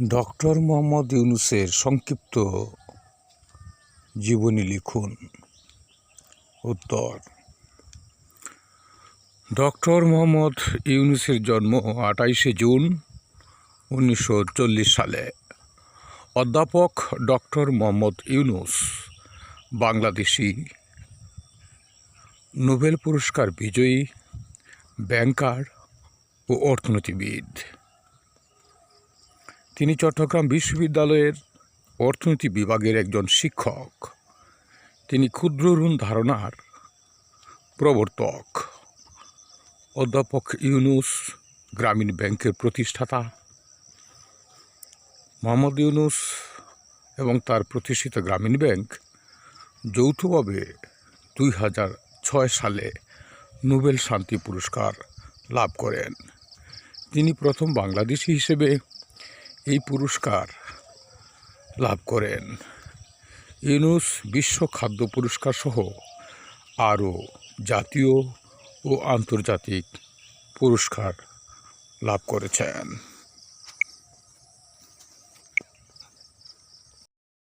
Doctor Mohammad ইউনূসের সংক্ষিপ্ত জীবনী লিখুন। উত্তর: ডক্টর মোহাম্মদ ইউনূসের জন্ম 28শে জুন 1940 সালে। অধ্যাপক ডক্টর মোহাম্মদ ইউনূস বাংলাদেশি নোবেল পুরস্কার বিজয়ী ব্যাংকার ও অর্থনীতিবিদ। তিনি চট্টগ্রাম বিশ্ববিদ্যালয়ের অর্থনীতি বিভাগের একজন শিক্ষক। তিনি ক্ষুদ্র ঋণ ধারণার প্রবর্তক। অধ্যাপক ইউনূস গ্রামীণ ব্যাংকের প্রতিষ্ঠাতা। মোহাম্মদ ইউনূস এবং তার প্রতিষ্ঠিত গ্রামীণ ব্যাংক যৌথভাবে 2006 সালে নোবেল শান্তি পুরস্কার লাভ করেন। তিনি প্রথম বাংলাদেশি হিসেবে এই পুরস্কার লাভ করেন। ইউনূস বিশ্ব খাদ্য পুরস্কার সহ আরও জাতীয় ও আন্তর্জাতিক পুরস্কার লাভ করেছেন।